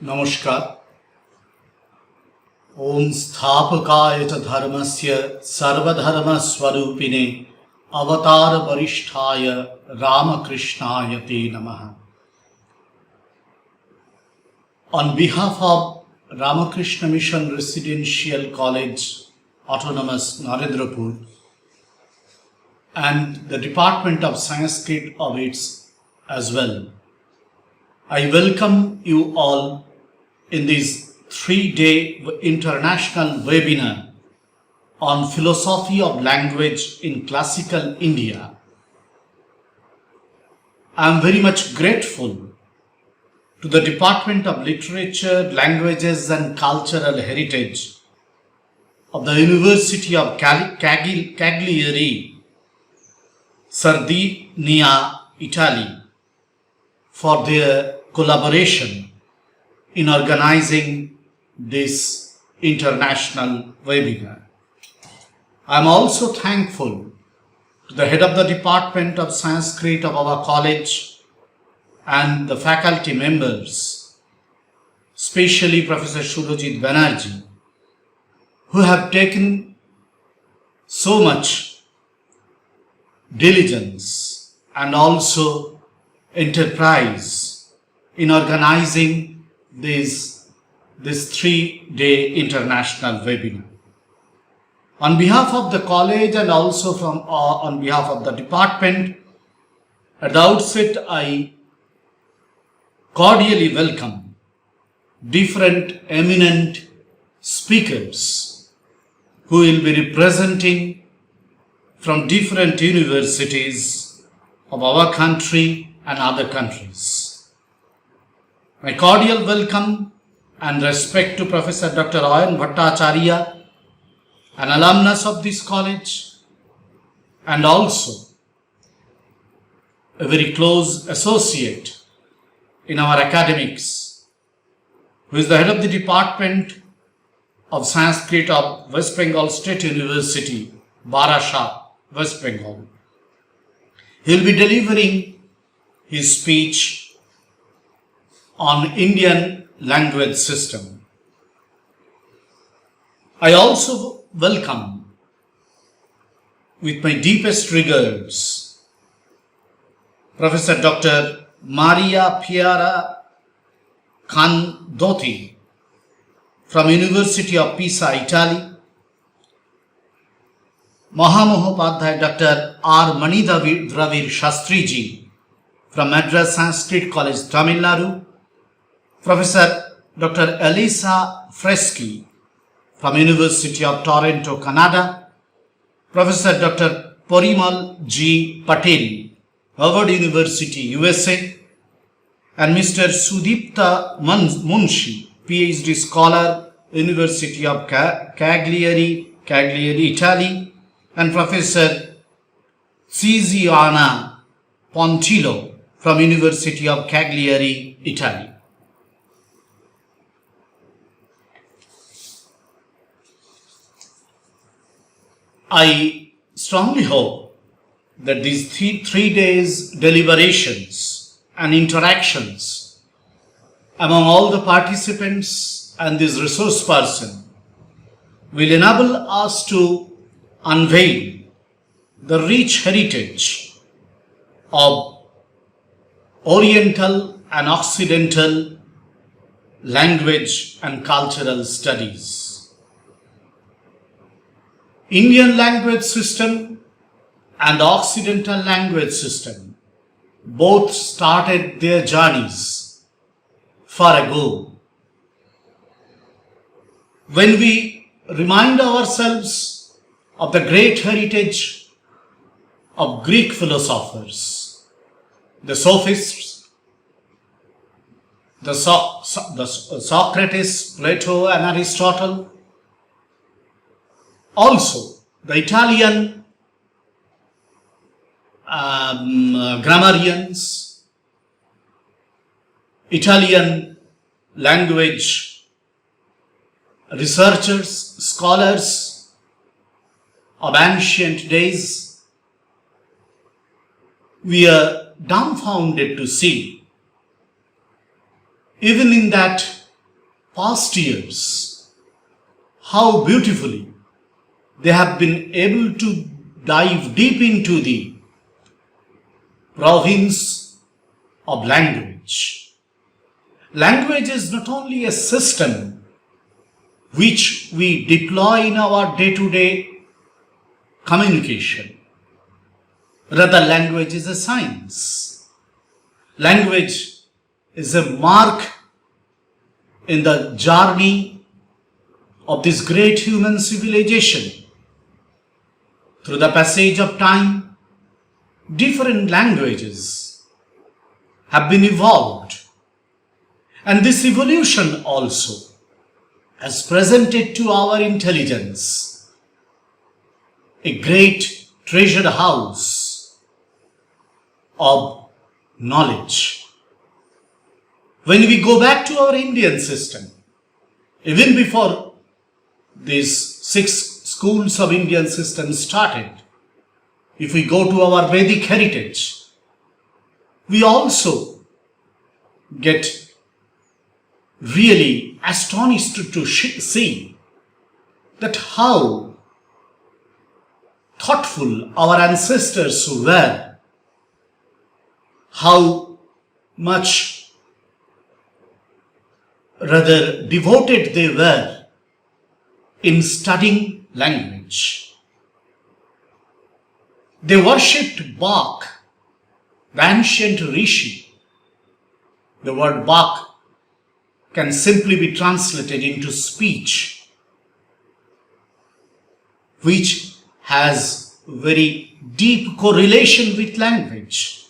नमस्कार। ओम स्थापकाय च धर्मस्य सर्वधर्म स्वरूपिणे अवतार वरिष्ठाय Ramakrishnaय ते नमः। On behalf of Ramakrishna Mission Residential College, Autonomous Narendrapur, and the Department of Sanskrit of its as well, I welcome you all in this 3-day international webinar on philosophy of language in classical India. I am very much grateful to the Department of Literature, Languages and Cultural Heritage of the University of Cagliari, Sardinia, Italy, for their collaboration in organizing this international webinar. I am also thankful to the head of the Department of Sanskrit of our college and the faculty members, especially Professor Shurojit Banerjee, who have taken so much diligence and also enterprise in organizing this 3-day international webinar. On behalf of the college and also on behalf of the department, at the outset I cordially welcome different eminent speakers who will be representing from different universities of our country and other countries. My cordial welcome and respect to Professor Dr. Ayan Bhattacharya, an alumnus of this college, and also a very close associate in our academics, who is the head of the Department of Sanskrit of West Bengal State University, Barashat, West Bengal. He will be delivering his speech on Indian language system. I also welcome with my deepest regards Professor Dr. Maria Piera Candotti from University of Pisa, Italy, Mahamohopadhyay Dr. R. Manidravir Shastriji from Madras Sanskrit College, Tamil Nadu, Professor Dr. Elisa Freschi from University of Toronto, Canada, Professor Dr. Parimal G. Patel, Harvard University, USA, and Mr. Sudipta Munshi, PhD scholar, University of Cagliari, Italy, and Professor Tiziana Pontillo from University of Cagliari, Italy. I strongly hope that these three days deliberations and interactions among all the participants and this resource person will enable us to unveil the rich heritage of Oriental and Occidental language and cultural studies. Indian language system and the Occidental language system both started their journeys far ago. When we remind ourselves of the great heritage of Greek philosophers, the sophists, the Socrates, Plato and Aristotle, also the Italian grammarians, Italian language researchers, scholars of ancient days, we are dumbfounded to see, even in that past years, how beautifully they have been able to dive deep into the province of language. Language is not only a system which we deploy in our day-to-day communication. Rather, language is a science. Language is a mark in the journey of this great human civilization. Through the passage of time, different languages have been evolved. And this evolution also has presented to our intelligence a great treasured house of knowledge. When we go back to our Indian system, even before these 6 schools of Indian system started, if we go to our Vedic heritage, we also get really astonished to see that how thoughtful our ancestors were, how much rather devoted they were in studying language. They worshipped Bach, the ancient rishi. The word Bach can simply be translated into speech, which has very deep correlation with language.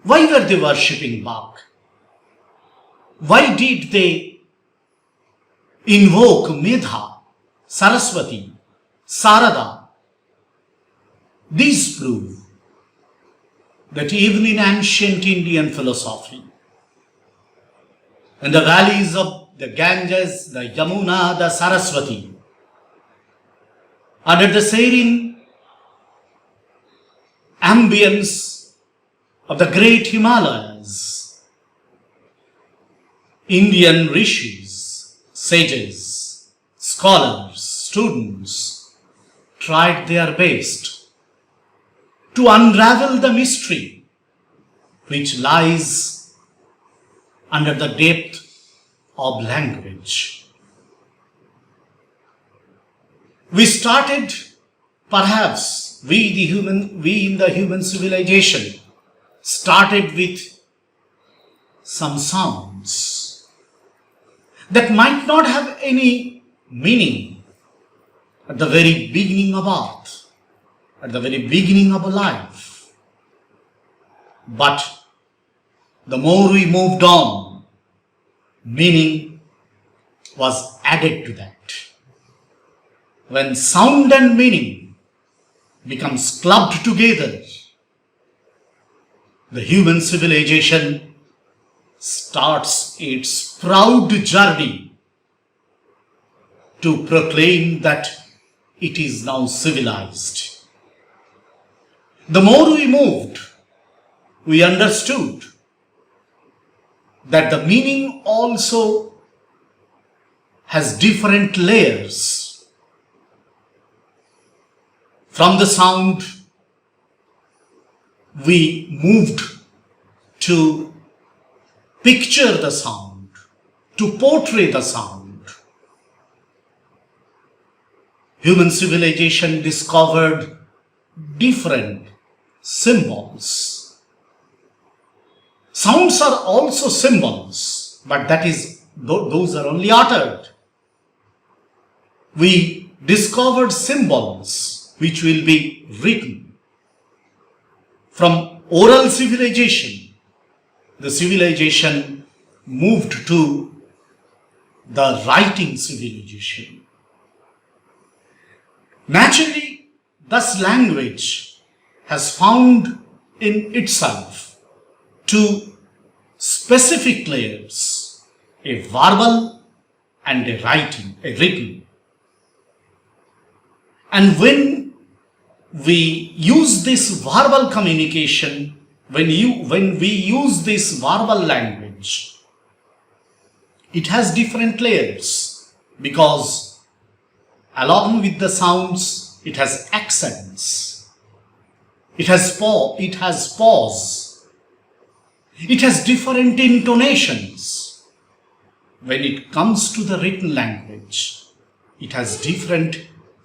Why were they worshipping Bach? Why did they invoke Medha, Saraswati, Sarada? These prove that even in ancient Indian philosophy, in the valleys of the Ganges, the Yamuna, the Saraswati, under the serene ambience of the great Himalayas, Indian rishis, sages, scholars, students tried their best to unravel the mystery which lies under the depth of language. We started, perhaps, we in the human civilization, started with some sounds that might not have any meaning at the very beginning of art, at the very beginning of a life. But the more we moved on, meaning was added to that. When sound and meaning becomes clubbed together, the human civilization starts its proud journey to proclaim that it is now civilized. The more we moved, we understood that the meaning also has different layers. From the sound, we moved to picture the sound, to portray the sound. Human civilization discovered different symbols. Sounds are also symbols, but those are only uttered. We discovered symbols which will be written. From oral civilization, the civilization moved to the writing civilization. Naturally, thus language has found in itself 2 specific layers, a verbal and a written. And when we use this verbal communication, when we use this verbal language, It has different layers because along with the sounds, it has accents. It has pause. It has different intonations. When it comes to the written language, it has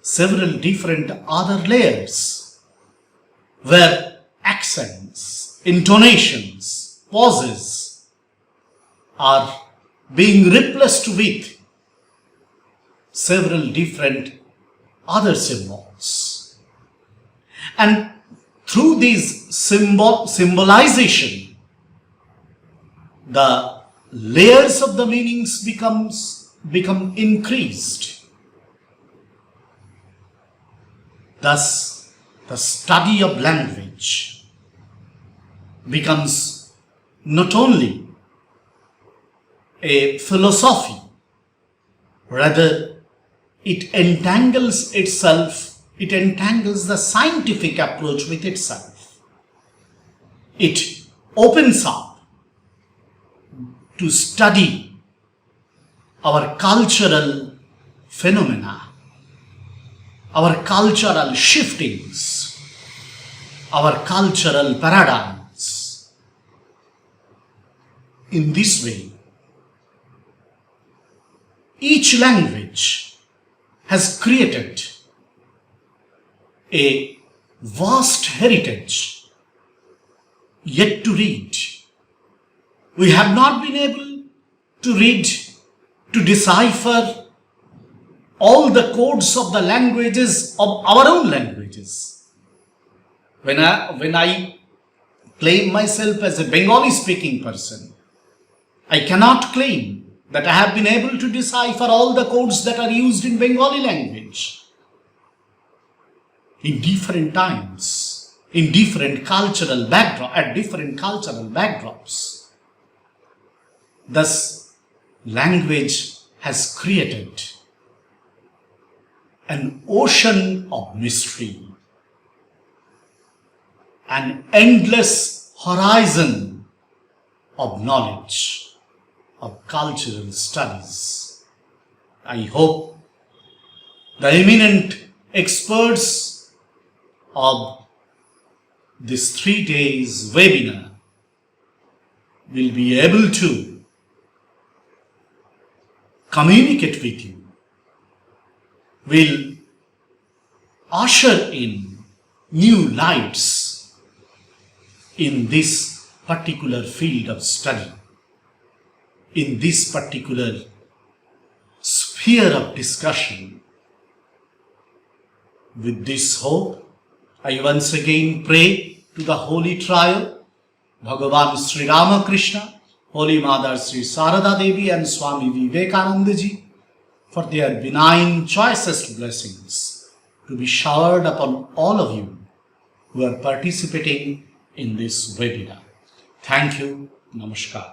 several different other layers where accents, intonations, pauses are being replaced with several different other symbols. And through these symbolization, the layers of the meanings become increased. Thus, the study of language becomes not only a philosophy, rather it entangles the scientific approach with itself. It opens up to study our cultural phenomena, our cultural shiftings, our cultural paradigms. In this way, each language has created a vast heritage yet to read. We have not been able to read, to decipher all the codes of the languages of our own languages. When I claim myself as a Bengali speaking person, I cannot claim that I have been able to decipher all the codes that are used in Bengali language. In different times, in different cultural at different cultural backdrops. Thus, language has created an ocean of mystery, an endless horizon of knowledge, of cultural studies. I hope the eminent experts of this 3 days webinar will be able to communicate with you, will usher in new lights in this particular field of study, in this particular sphere of discussion. With this hope, I once again pray to the Holy Trio, Bhagavan Sri Ramakrishna, Holy Mother Sri Sarada Devi and Swami Vivekananda Ji, for their benign choicest blessings to be showered upon all of you who are participating in this webinar. Thank you. Namaskar.